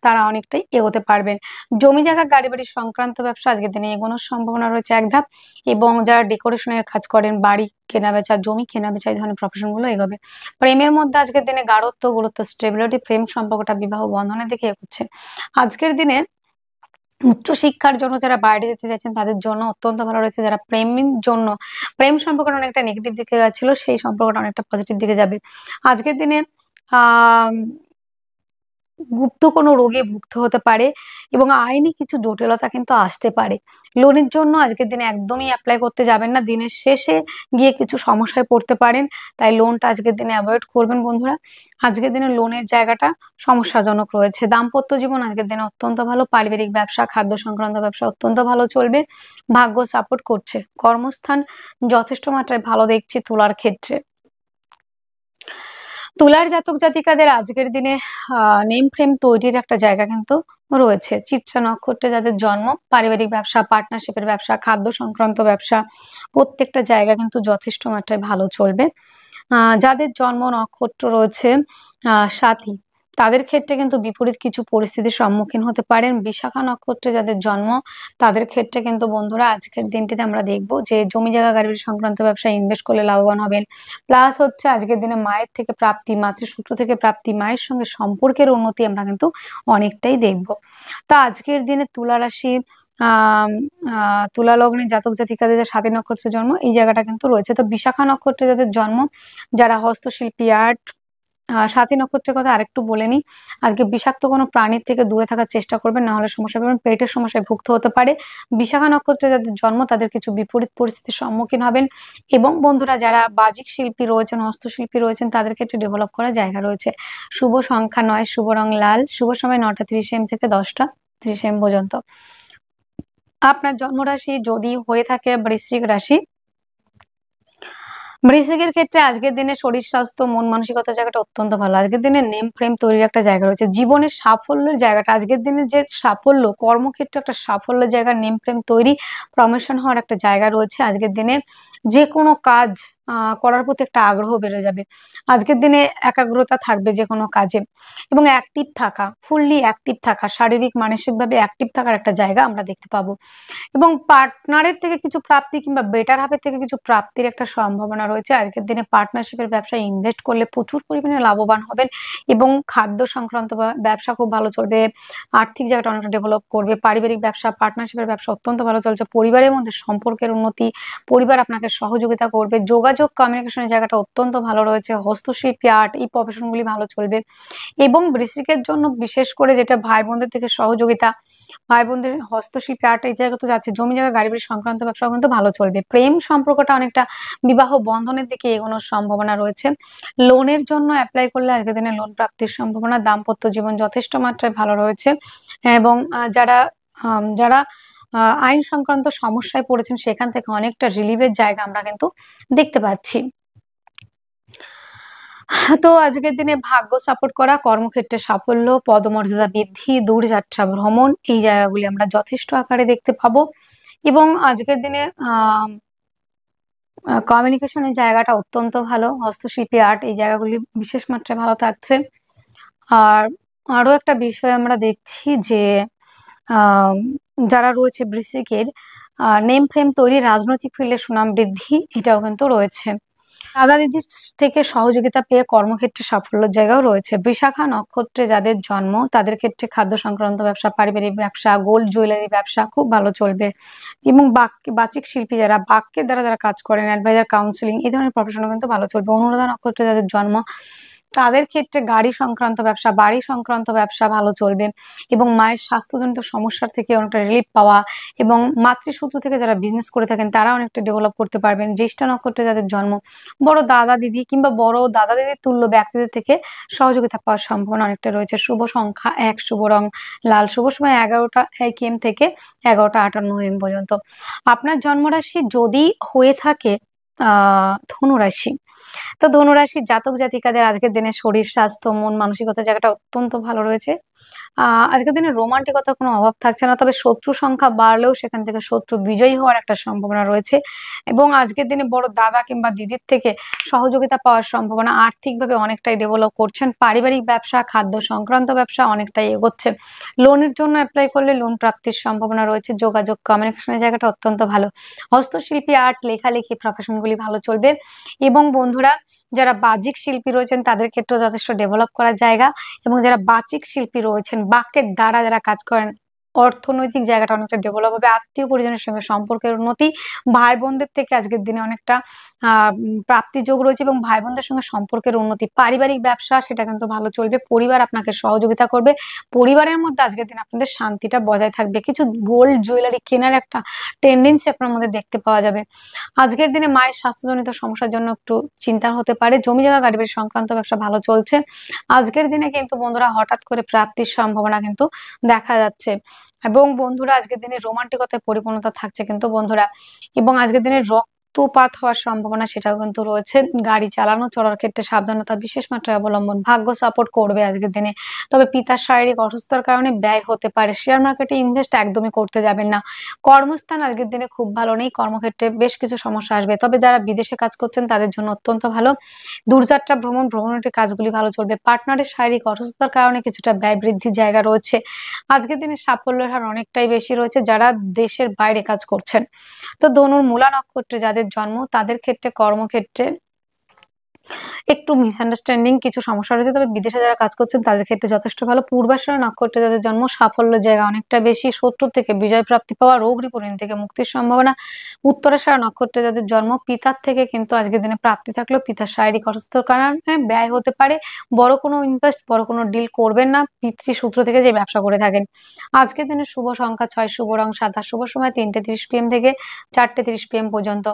তারা অনেকটাই এগোতে পারবেন। জমি জায়গা গাড়ি বাড়ি সংক্রান্ত ব্যবসা আজকের দিনে এগোনোর সম্ভাবনা রয়েছে এক ধাপ, এবং যারা ডেকোরেশনের কাজ করেন, বাড়ি কেনাবেচা, জমি কেনাবেচা এই ধরনের প্রফেশনগুলো এগোবে। প্রেমের মধ্যে আজকের দিনে গাঢ়ত্ব, গুরুত্ব, স্টেবিলিটি, প্রেম সম্পর্কটা বিবাহ বন্ধনের দিকে এগোচ্ছে। আজকের দিনে উচ্চশিক্ষার জন্য যারা বাইরে যেতে চাইছেন তাদের জন্য অত্যন্ত ভালো রয়েছে। যারা প্রেমের জন্য, প্রেম সম্পর্কটা অনেকটা নেগেটিভ দিকে যাচ্ছিল, সেই সম্পর্কটা অনেকটা পজিটিভ দিকে যাবে। আজকের দিনে আহ গুপ্ত কোনো রোগে ভুগতে হতে পারে এবং আইনি কিছু জটিলতা কিন্তু আসতে পারে। লোনের জন্য আজকের দিনে একদমই অ্যাপ্লাই করতে যাবেন না, দিনের শেষে গিয়ে কিছু সমস্যায় পড়তে পারেন, তাই লোনটা আজকের দিনে অ্যাভয়েড করবেন বন্ধুরা। আজকের দিনে লোনের জায়গাটা সমস্যাজনক রয়েছে। দাম্পত্য জীবন আজকের দিনে অত্যন্ত ভালো, পারিবারিক ব্যবসা, খাদ্য সংক্রান্ত ব্যবসা অত্যন্ত ভালো চলবে, ভাগ্য সাপোর্ট করছে। কর্মস্থান যথেষ্ট মাত্রায় ভালো দেখছি তুলার ক্ষেত্রে। তুলার জাতক জাতিকাদের আজকের দিনে নেম ফ্রেম তৈরির একটা জায়গা কিন্তু রয়েছে। চিত্রা নক্ষত্রে যাদের জন্ম, পারিবারিক ব্যবসা, পার্টনারশিপের ব্যবসা, খাদ্য সংক্রান্ত ব্যবসা প্রত্যেকটা জায়গা কিন্তু যথেষ্ট মাত্রায় ভালো চলবে। যাদের জন্ম নক্ষত্র রয়েছে সাথী, তাদের ক্ষেত্রে কিন্তু বিপরীত কিছু পরিস্থিতির সম্মুখীন হতে পারেন। বিশাখা নক্ষত্রে যাদের জন্ম তাদের ক্ষেত্রে কিন্তু বন্ধুরা আজকের দিনটিতে আমরা দেখব যে জমি জায়গা গাড়ি বাড়ি সংক্রান্ত ব্যবসায় ইনভেস্ট করলে লাভবান হবেন। প্লাস হচ্ছে আজকের দিনে মায়ের থেকে প্রাপ্তি, মাতৃসূত্র থেকে প্রাপ্তি, মায়ের সঙ্গে সম্পর্কের উন্নতি আমরা কিন্তু অনেকটাই দেখব। তা আজকের দিনে তুলা রাশি, তুলা লগ্নে জাতক জাতিকাদের যে স্বাতী নক্ষত্রের জন্ম এই জায়গাটা কিন্তু রয়েছে। তো বিশাখা নক্ষত্রে যাদের জন্ম, যারা হস্তশিল্পী, আর্ট, স্বাতী নক্ষত্রের কথা আরেকটু বলে নিই। আজকে বিষাক্ত কোনো প্রাণীর থেকে দূরে থাকার চেষ্টা করবেন, না হলে সমস্যা পাবেন, পেটের সমস্যায় ভুগতে হতে পারে। বিশাখা নক্ষত্রে যাদের জন্ম তাদের কিছু বিপরীত পরিস্থিতির সম্মুখীন হবেন, এবং বন্ধুরা যারা বাজিক শিল্পী রয়েছেন, হস্তশিল্পী রয়েছেন তাদের ক্ষেত্রে ডেভেলপ করার জায়গা রয়েছে। শুভ সংখ্যা ৯, শুভ রং লাল, শুভ সময় ৯টা ৩০ AM থেকে ১০টা ৩০ AM পর্যন্ত। আপনার জন্মরাশি যদি হয়ে থাকে বৃশ্চিক রাশি, বৃশ্চিকের ক্ষেত্রে আজকের দিনে শরীর স্বাস্থ্য মন মানসিকতার জায়গাটা অত্যন্ত ভালো। আজকের দিনে নেম ফ্রেম তৈরির একটা জায়গা রয়েছে। জীবনের সাফল্যের জায়গাটা আজকের দিনে যে সাফল্য, কর্মক্ষেত্রে একটা সাফল্যের জায়গা, নেম ফ্রেম তৈরি, প্রমোশন হওয়ার একটা জায়গা রয়েছে। আজকের দিনে যে কোনো কাজ করার প্রতি একটা আগ্রহ বেড়ে যাবে। আজকের দিনে একাগ্রতা থাকবে যে কোনো কাজে, এবং অ্যাক্টিভ থাকা, ফুললি অ্যাক্টিভ থাকা, শারীরিক মানসিকভাবে অ্যাক্টিভ থাকার একটা জায়গা আমরা দেখতে পাবো। এবং পার্টনারের থেকে কিছু প্রাপ্তি কিংবা বেটার হাফের থেকে কিছু প্রাপ্তির একটা সম্ভাবনা রয়েছে। আজকের দিনে পার্টনারশিপের ব্যবসায় ইনভেস্ট করলে প্রচুর পরিমাণে লাভবান হবেন, এবং খাদ্য সংক্রান্ত ব্যবসা খুব ভালো চলবে, আর্থিক জায়গাটা অনেকটা ডেভেলপ করবে। পারিবারিক ব্যবসা, পার্টনারশিপের ব্যবসা অত্যন্ত ভালো চলছে, পরিবারের মধ্যে সম্পর্কের উন্নতি, পরিবার আপনাকে সহযোগিতা করবে, যোগাযোগ কমিউনিকেশনের জায়গাটা অত্যন্ত ভালো রয়েছে। হস্তশিল্পী, আর্ট এই প্রফেশনগুলি ভালো চলবে। এবং বৃশ্চিকের জন্য বিশেষ করে যেটা ভাই বোনদের থেকে সহযোগিতা, ভাই বোনদের হস্তশিল্পী, আর্ট এই জায়গা তো যাচ্ছে, জমি জায়গা গাড়ি বাড়ি সংক্রান্ত ব্যবসা কিন্তু ভালো চলবে। প্রেম সম্পর্কটা অনেকটা বিবাহ বন্ধনের দিকে এগোনোর সম্ভাবনা রয়েছে। লোনের জন্য অ্যাপ্লাই করলে আজকের দিনে লোন প্রাপ্তির সম্ভাবনা। দাম্পত্য জীবন যথেষ্ট মাত্রায় ভালো রয়েছে, এবং যারা যারা আইন সংক্রান্ত সমস্যায় পড়েছেন সেখান থেকে অনেকটা রিলিফের জায়গা আমরা কিন্তু দেখতে পাচ্ছি। তো আজকের দিনে ভাগ্য সাপোর্ট করা, কর্মক্ষেত্রে সাফল্য, পদমর্যাদা বৃদ্ধি, দূরযাত্রা ভ্রমণ এই জায়গাগুলি আমরা যথেষ্ট আকারে দেখতে পাবো। এবং আজকের দিনে কমিউনিকেশনের জায়গাটা অত্যন্ত ভালো, হস্তশিল্পী, আর্ট এই জায়গাগুলি বিশেষ মাত্রায় ভালো থাকছে। আর আরো একটা বিষয় আমরা দেখছি যে যারা রয়েছে বৃশ্চিকের, নেম ফ্রেম তৈরি, রাজনৈতিক ফিল্ডে সুনাম বৃদ্ধি এটাও কিন্তু রয়েছে। দাদা দিদির থেকে সহযোগিতা পেয়ে কর্মক্ষেত্রে সাফল্যের জায়গাও রয়েছে। বিশাখা নক্ষত্রে যাদের জন্ম তাদের ক্ষেত্রে খাদ্য সংক্রান্ত ব্যবসা, পারিবারিক ব্যবসা, গোল্ড জুয়েলারি ব্যবসা খুব ভালো চলবে। এবং বাচিক শিল্পী যারা বাক্যের দ্বারা যারা কাজ করেন, অ্যাডভাইজার, কাউন্সিলিং এই ধরনের প্রফেশনও কিন্তু ভালো চলবে। অনুরাধা নক্ষত্রে যাদের জন্ম তাদের ক্ষেত্রে গাড়ি সংক্রান্ত ব্যবসা, বাড়ি সংক্রান্ত ব্যবসা ভালো চলবে এবং মায়ের স্বাস্থ্যজনিত সমস্যার থেকে অনেকটা রিলিফ পাওয়া এবং মাতৃসূত্র থেকে যারা বিজনেস করে থাকেন তারা অনেকটা ডেভেলপ করতে পারবেন। জ্যেষ্ঠা নক্ষত্রে যাদের জন্ম, বড় দাদা দিদি কিংবা বড় দাদা দিদির তুল্য ব্যক্তিদের থেকে সহযোগিতা পাওয়ার সম্ভাবনা অনেকটা রয়েছে। শুভ সংখ্যা ১, শুভ রং লাল, শুভ সময় ১১টা AM থেকে ১১টা ৫৮ AM পর্যন্ত। আপনার জন্মরাশি যদি হয়ে থাকে ধনুরাশি, তো ধনুরাশির জাতক জাতিকাদের আজকের দিনে শরীর স্বাস্থ্য মন মানসিকতার জায়গাটা অত্যন্ত ভালো রয়েছে। আজকের দিনে রোমান্টিকতার কোনো অভাব থাকছে না, তবে শত্রু সংখ্যা বাড়লেও সেখান থেকে শত্রু বিজয়ী হওয়ার একটা সম্ভাবনা রয়েছে এবং আজকের দিনে বড় দাদা কিংবা দিদির থেকে সহযোগিতা পাওয়ার সম্ভাবনা। আর্থিকভাবে অনেকটাই ডেভেলপ করছেন। পারিবারিক ব্যবসা, খাদ্য সংক্রান্ত ব্যবসা অনেকটাই এগোচ্ছে। লোনের জন্য অ্যাপ্লাই করলে লোন প্রাপ্তির সম্ভাবনা রয়েছে। যোগাযোগ কমিউনিকেশনের জায়গাটা অত্যন্ত ভালো। হস্তশিল্পী, আর্ট, লেখালেখি প্রফেশনগুলি ভালো চলবে এবং বন্ধুরা যারা বাহ্যিক শিল্পী রয়েছেন তাদের ক্ষেত্রেও যথেষ্ট ডেভেলপ করার জায়গা এবং যারা বাচিক শিল্পী রয়েছেন, বাক্যের দ্বারা যারা কাজ করেন, অর্থনৈতিক জায়গাটা অনেকটা ডেভেলপ হবে। আত্মীয় পরিজনের সঙ্গে সম্পর্কের উন্নতি, ভাই বোনদের থেকে আজকের দিনে অনেকটা প্রাপ্তির যোগ রয়েছে এবং ভাই বোনদের সঙ্গে সম্পর্কের উন্নতি। পারিবারিক ব্যবসা সেটা কিন্তু ভালো চলবে। পরিবার আপনাকে সহযোগিতা করবে। পরিবারের মধ্যে আজকের দিনে আপনাদের শান্তিটা বজায় থাকবে। কিছু গোল্ড জুয়েলারি কেনার একটা টেন্ডেন্সি আপনার মধ্যে দেখতে পাওয়া যাবে। আজকের দিনে মায়ের স্বাস্থ্যজনিত সমস্যার জন্য একটু চিন্তা হতে পারে। জমি জায়গা গাড়ি বাড়ি সংক্রান্ত ব্যবসা ভালো চলছে। আজকের দিনে কিন্তু বন্ধুরা হঠাৎ করে প্রাপ্তির সম্ভাবনা কিন্তু দেখা যাচ্ছে এবং বন্ধুরা আজকের দিনে রোমান্টিকতায় পরিপূর্ণতা থাকছে কিন্তু বন্ধুরা এবং আজকের দিনে রক্তপাত হওয়ার সম্ভাবনা সেটাও কিন্তু রয়েছে। গাড়ি চালানো চলার ক্ষেত্রে সাবধানতা বিশেষ মাত্রায় অবলম্বন। ভাগ্য সাপোর্ট করবে আজকের দিনে, তবে পিতার শারীরিক অসুস্থতার কারণে ব্যয় হতে পারে। শেয়ার মার্কেটে ইনভেস্ট একদমই করতে যাবেন না। কর্মস্থান আজকের দিনে খুব ভালো নেই, কর্মক্ষেত্রে বেশ কিছু সমস্যা আসবে, তবে যারা বিদেশে কাজ করছেন তাদের জন্য অত্যন্ত ভালো। দূরযাত্রা ভ্রমণের কাজগুলি ভালো চলবে। পার্টনারের শারীরিক অসুস্থতার কারণে কিছুটা ব্যয় বৃদ্ধির জায়গা রয়েছে। আজকের দিনে সাফল্যের হার অনেকটাই বেশি রয়েছে যারা দেশের বাইরে কাজ করছেন। তো ধনুর মূলা নক্ষত্রে যাদের জন্ম তাদের ক্ষেত্রে কর্মক্ষেত্রে একটু মিসআন্ডারস্ট্যান্ডিং কিছু সমস্যা রয়েছে, তবে বিদেশে যারা কাজ করছেন তাদের ক্ষেত্রে যথেষ্ট ভালো। পূর্বাষাঢ়া নক্ষত্রে যাদের জন্ম সাফল্যের জায়গা অনেকটা বেশি। শত্রু থেকে বিজয় প্রাপ্তি পাওয়া, রোগ রিপুঋণ থেকে মুক্তির সম্ভাবনা। উত্তরাষাঢ়া নক্ষত্রে যাদের জন্ম পিতার থেকে কিন্তু আজকের দিনে প্রাপ্তি থাকলেও পিতার শারীরিক অসুস্থতার কারণে ব্যয় হতে পারে। বড় কোনো ইনভেস্ট, বড় কোনো ডিল করবেন না পিতৃসূত্র থেকে যে ব্যবসা করে থাকেন। আজকের দিনে শুভ সংখ্যা 6, শুভ রং সাদা, শুভ সময় 3:30 PM থেকে 4:30 PM পর্যন্ত।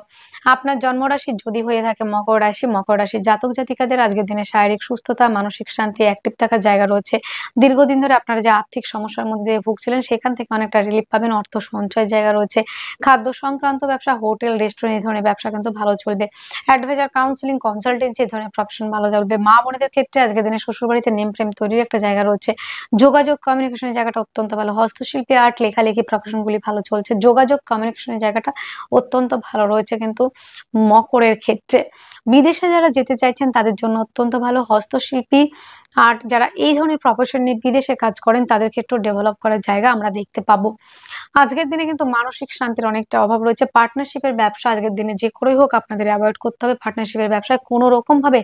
আপনার জন্মরাশি যদি হয়ে থাকে মকর রাশি, মকর রাশির জাতক জাতিকাদের আজকের দিনে শারীরিক সুস্থতা, মানসিক শান্তি, অ্যাক্টিভ থাকার জায়গা রয়েছে। দীর্ঘদিন ধরে আপনারা যে আর্থিক সমস্যার মধ্যে দিয়ে ভুগছিলেন সেখান থেকে অনেকটা রিলিফ পাবেন। অর্থ সঞ্চয়ের জায়গা রয়েছে। খাদ্য সংক্রান্ত ব্যবসা, হোটেল, রেস্টুরেন্ট এই ধরনের ব্যবসা কিন্তু ভালো চলবে। অ্যাডভাইজার, কাউন্সিলিং, কনসালটেন্সি এই ধরনের প্রফেশন ভালো চলবে। মা বোনেদের ক্ষেত্রে আজকের দিনে শ্বশুরবাড়িতে নেম প্রেম তৈরির একটা জায়গা রয়েছে। যোগাযোগ কমিউনিকেশনের জায়গাটা অত্যন্ত ভালো। হস্তশিল্পী, আর্ট, লেখালেখি প্রফেশনগুলি ভালো চলছে। যোগাযোগ কমিউনিকেশনের জায়গাটা অত্যন্ত ভালো রয়েছে কিন্তু মকরের ক্ষেত্রে। বিদেশে যারা যেতে চাইছেন তাদের জন্য অত্যন্ত ভালো। হস্তশিল্পী, আর্ট যারা এই ধরনের প্রফেশন নিয়ে বিদেশে কাজ করেন তাদের ক্ষেত্রেও ডেভেলপ করার জায়গা আমরা দেখতে পাবো। আজকের দিনে কিন্তু মানসিক শান্তির অনেকটা অভাব রয়েছে। পার্টনারশিপের ব্যবসা আজকের দিনে যে করেই হোক আপনাদের অ্যাভয়েড করতে হবে। পার্টনারশিপের ব্যবসায় কোনো রকম ভাবে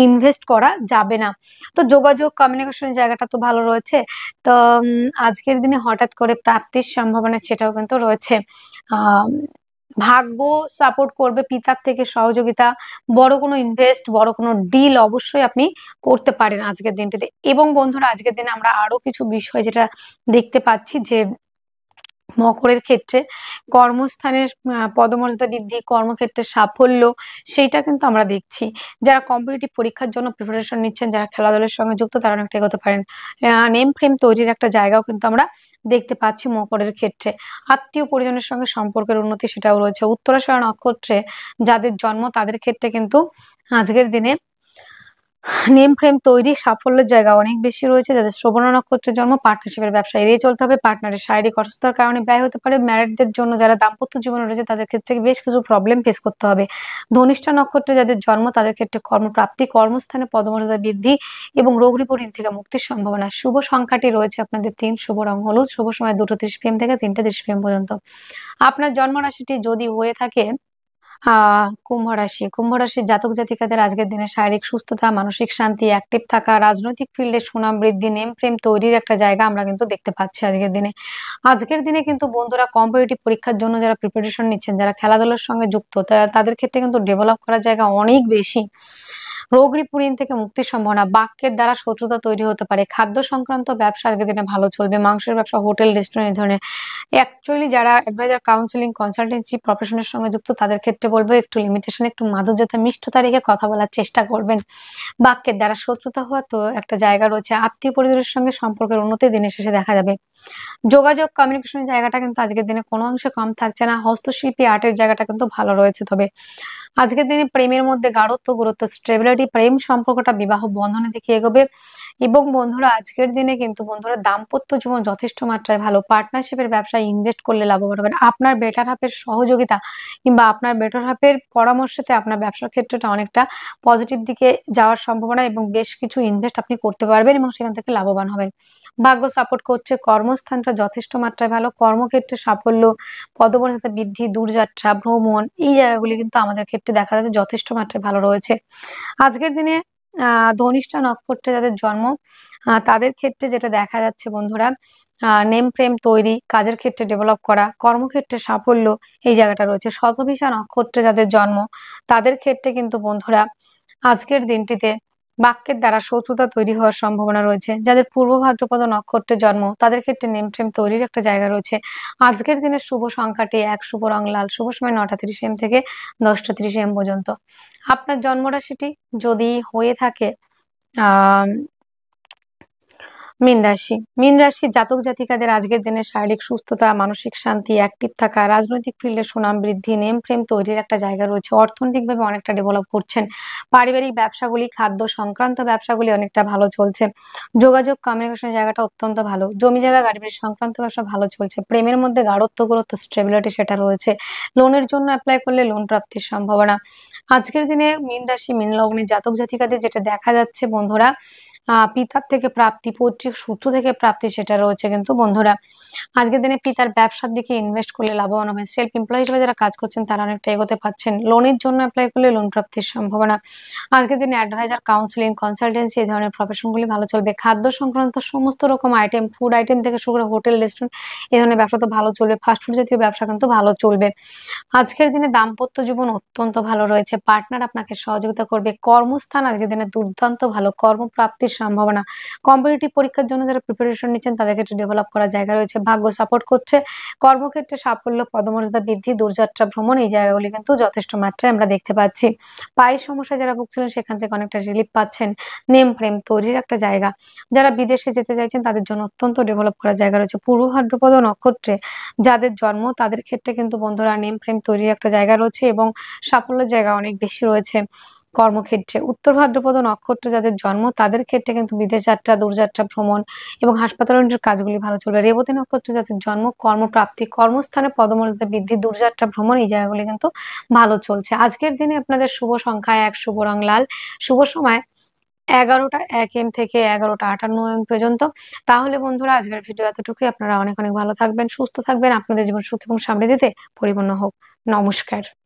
ইনভেস্ট করা যাবে না। তো যোগাযোগ কমিউনিকেশনের জায়গাটা তো ভালো রয়েছে। তো আজকের দিনে হঠাৎ করে প্রাপ্তির সম্ভাবনা সেটাও কিন্তু রয়েছে। আহ ভাগ্য সাপোর্ট করবে, পিতার থেকে সহযোগিতা, বড় কোনো ইনভেস্ট, বড় কোনো ডিল অবশ্যই আপনি করতে পারেন আজকের দিনটিতে। এবং বন্ধুরা আজকের দিনে আমরা আরো কিছু বিষয় যেটা দেখতে পাচ্ছি যে মকরের ক্ষেত্রে কর্মস্থানের পদমর্যাদা বৃদ্ধি, কর্মক্ষেত্রে সাফল্য সেইটা কিন্তু আমরা দেখছি। যারা কম্পিটিটিভ পরীক্ষার জন্য প্রিপারেশন নিচ্ছেন, যারা খেলাধুলার সঙ্গে যুক্ত তারা অনেকটা এগোতে পারেন। নেম ফ্রেম তৈরির একটা জায়গাও কিন্তু আমরা দেখতে পাচ্ছি মকরের ক্ষেত্রে। আত্মীয় পরিজনের সঙ্গে সম্পর্কের উন্নতি সেটাও রয়েছে। উত্তরাষাঢ়া নক্ষত্রে যাদের জন্ম তাদের ক্ষেত্রে কিন্তু আজকের দিনে নেম ফ্রেম তৈরি সাফল্যের জায়গা অনেক বেশি রয়েছে। যাদের শ্রবণা নক্ষত্রের জন্ম পার্টনারশিপের ব্যবসা এড়িয়ে চলতে হবে। পার্টনারের শারীরিক অসুস্থতার কারণে ব্যয় হতে পারে। ম্যারিডদের জন্য যারা দাম্পত্য জীবনে রয়েছে তাদের ক্ষেত্রে বেশ কিছু প্রবলেম ফেস করতে হবে। ধনিষ্ঠা নক্ষত্রে যাদের জন্ম তাদের ক্ষেত্রে কর্মপ্রাপ্তি, কর্মস্থানে পদমর্যাদা বৃদ্ধি এবং রোগ রিপুঋণ থেকে মুক্তির সম্ভাবনা। শুভ সংখ্যাটি রয়েছে আপনাদের 3, শুভ রং হলুদ, শুভ সময় 2:30 PM থেকে 3:30 PM পর্যন্ত। আপনার জন্ম রাশিটি যদি হয়ে থাকে কুম্ভ রাশি, কুম্ভ রাশির জাতক জাতিকাদের আজকের দিনে শারীরিক সুস্থতা, মানসিক শান্তি, অ্যাক্টিভ থাকা, রাজনৈতিক ফিল্ডে সুনাম বৃদ্ধি, নেম প্রেম তৈরির একটা জায়গা আমরা কিন্তু দেখতে পাচ্ছি আজকের দিনে। আজকের দিনে কিন্তু বন্ধুরা কম্পিটিটিভ পরীক্ষার জন্য যারা প্রিপারেশন নিচ্ছেন, যারা খেলাধুলার সঙ্গে যুক্ত তাদের ক্ষেত্রে কিন্তু ডেভেলপ করার জায়গা অনেক বেশি। রোগ রিপুরিন থেকে মুক্তির সম্ভাবনা, বাক্যের দ্বারা শত্রুতা তৈরি হতে পারে, খাদ্য সংক্রান্ত ব্যবসা আজকের দিনে ভালো চলবে, মাংসের ব্যবসা, হোটেল, রেস্টুরেন্ট এই ধরনের। অ্যাকচুয়ালি যারা অ্যাডভাইজার, কাউন্সেলিং, কনসালটেন্সি প্রফেশনের সঙ্গে যুক্ত তাদের ক্ষেত্রে বলবো একটু লিমিটেশন, একটু মাধুর্যতা, মিষ্টতা রেখে কথা বলার চেষ্টা করবেন। বাক্যের দ্বারা শত্রুতা হওয়ার তো একটা জায়গা রয়েছে, আত্মীয় পরিজনের সঙ্গে সম্পর্কের উন্নতি দিনের শেষে দেখা যাবে। যোগাযোগ, কমিউনিকেশনের জায়গাটা কিন্তু আজকের দিনে কোনো অংশে কম থাকছে না। হস্তশিল্পী, আর্টের জায়গাটা কিন্তু ভালো রয়েছে। তবে আজকের দিনে প্রেমের মধ্যে গাঢ়ত্ব, গুরুত্ব, স্টেবিলিটি, প্রেম সম্পর্কটা বিবাহ বন্ধনের দিকে এগোবে। এবং বন্ধুরা আজকের দিনে কিন্তু বন্ধুরা দাম্পত্য জীবন যথেষ্ট মাত্রায় ভালো। পার্টনারশিপের ব্যবসায় ইনভেস্ট করলে লাভবান হবেন। আপনার বেটার হাফের সহযোগিতা কিংবা আপনার বেটার হাফের পরামর্শতে আপনার ব্যবসার ক্ষেত্রটা অনেকটা পজিটিভ দিকে যাওয়ার সম্ভাবনা এবং বেশ কিছু ইনভেস্ট আপনি করতে পারবেন এবং সেখান থেকে লাভবান হবেন। ভাগ্য সাপোর্ট করছে, কর্মস্থানটা যথেষ্ট মাত্রায় ভালো, কর্মক্ষেত্রে সাফল্য, পদমর্যাদা বৃদ্ধি, দূরযাত্রা, ভ্রমণ এই জায়গাগুলি কিন্তু আমাদের ক্ষেত্রে দেখা যাচ্ছে যথেষ্ট মাত্রায় ভালো রয়েছে। আজকের দিনে ধনিষ্ঠা নক্ষত্রে যাদের জন্ম তাদের ক্ষেত্রে যেটা দেখা যাচ্ছে বন্ধুরা, নেম ফ্রেম তৈরি, কাজের ক্ষেত্রে ডেভেলপ করা, কর্মক্ষেত্রে সাফল্য এই জায়গাটা রয়েছে। শতভিষা নক্ষত্রে যাদের জন্ম তাদের ক্ষেত্রে কিন্তু বন্ধুরা আজকের দিনটিতে বাক্যের দ্বারা শত্রুতা তৈরি হওয়ার সম্ভাবনা রয়েছে। যাদের পূর্ব ভাদ্রপদ নক্ষত্রে জন্ম তাদের ক্ষেত্রে নেম ফ্রেম তৈরির একটা জায়গা রয়েছে। আজকের দিনের শুভ সংখ্যাটি 1, শুভ রং লাল, শুভ সময় 9টা 30 AM থেকে 10টা 30 AM পর্যন্ত। আপনার জন্মরাশিটি যদি হয়ে থাকে আহ মীন রাশি। মীন রাশির জাতক জাতিকাদের আজকের দিনে শারীরিক সুস্থতা, মানসিক শান্তি, অ্যাক্টিভ থাকা, রাজনৈতিক ফিল্ডে সুনাম বৃদ্ধি, নেম ফ্রেম তৈরির একটা জায়গা রয়েছে। অর্থনৈতিকভাবে অনেকটা ডেভেলপ করছেন। পারিবারিক ব্যবসাগুলি, খাদ্য সংক্রান্ত ব্যবসাগুলি অনেকটা ভালো চলছে। যোগাযোগ, কমিউনিকেশনের জায়গাটা অত্যন্ত ভালো। জমি জায়গা, গাড়ি বাড়ি সংক্রান্ত ব্যবসা ভালো চলছে। প্রেমের মধ্যে গাঢ়ত্ব, গুরুত্ব, স্টেবিলিটি সেটা রয়েছে। লোনের জন্য অ্যাপ্লাই করলে লোন প্রাপ্তির সম্ভাবনা। আজকের দিনে মীন রাশি, মীন লগ্নের জাতক জাতিকাদের যেটা দেখা যাচ্ছে বন্ধুরা, পিতার থেকে প্রাপ্তি, পৈতৃক সূত্র থেকে প্রাপ্তি সেটা রয়েছে কিন্তু বন্ধুরা। আজকের দিনে পিতার ব্যবসার দিকে ইনভেস্ট করলে লাভবান হবেন। সেলফ এমপ্লয়ি হিসেবে যারা কাজ করছেন তারা অনেকটা এগোতে পারছেন। লোনের জন্য অ্যাপ্লাই করলে লোন প্রাপ্তির সম্ভাবনা। আজকের দিনে অ্যাডভাইজার, কাউন্সেলিং, কনসালটেন্সি এই ধরনের প্রফেশনগুলি ভালো চলবে। খাদ্য সংক্রান্ত সমস্ত রকম আইটেম, ফুড আইটেম থেকে শুরু করে হোটেল, রেস্টুরেন্ট এই ধরনের ব্যবসা তো ভালো চলবে। ফাস্টফুড জাতীয় ব্যবসা কিন্তু ভালো চলবে। আজকের দিনে দাম্পত্য জীবন অত্যন্ত ভালো রয়েছে। পার্টনার আপনাকে সহযোগিতা করবে। কর্মস্থান আজকের দিনে দুর্দান্ত ভালো, কর্মপ্রাপ্তির সম্ভাবনা। কম্পিটিটিভ পরীক্ষার জন্য যারা প্রিপারেশন নিচ্ছেন তাদের ক্ষেত্রে ডেভেলপ করার জায়গা রয়েছে। ভাগ্য সাপোর্ট করছে। কর্মক্ষেত্রে সাফল্য, পদমর্যাদা বৃদ্ধি, দূরযাত্রা, ভ্রমণ এই জায়গাগুলি কিন্তু যথেষ্ট মাত্রায় আমরা দেখতে পাচ্ছি। পায়ের সমস্যায় যারা ভুগছিলেন সেখান থেকে অনেকটা রিলিফ পাচ্ছেন। নেম ফ্রেম তৈরির একটা জায়গা। যারা বিদেশে যেতে চাইছেন তাদের জন্য অত্যন্ত ডেভেলপ করার জায়গা রয়েছে। পূর্ব ভাদ্রপদ নক্ষত্রে যাদের জন্ম তাদের ক্ষেত্রে কিন্তু বন্ধুরা নেম ফ্রেম তৈরির একটা জায়গা রয়েছে এবং সাফল্যের জায়গা অনেক বেশি রয়েছে কর্মক্ষেত্রে। উত্তর ভাদ্রপদ নক্ষত্রে যাদের জন্ম তাদের ক্ষেত্রে কিন্তু বিদেশ যাত্রা, দূরযাত্রা, ভ্রমণ এবং হাসপাতালের কাজগুলি ভালো চলবে। রেবতী নক্ষত্রে যাদের জন্ম কর্মপ্রাপ্তি, কর্মস্থানে পদমর্যাদা বৃদ্ধি, দূরযাত্রা, ভ্রমণ এই জায়গাগুলি কিন্তু ভালো চলছে। আজকের দিনে আপনাদের শুভ সংখ্যা 1, শুভ রং লাল, শুভ সময় 11টা 1 AM থেকে 11টা 58 AM পর্যন্ত। তাহলে বন্ধুরা আজকের ভিডিও এতটুকুই। আপনারা অনেক অনেক ভালো থাকবেন, সুস্থ থাকবেন। আপনাদের জীবন সুখ এবং সমৃদ্ধিতে পরিপূর্ণ হোক। নমস্কার।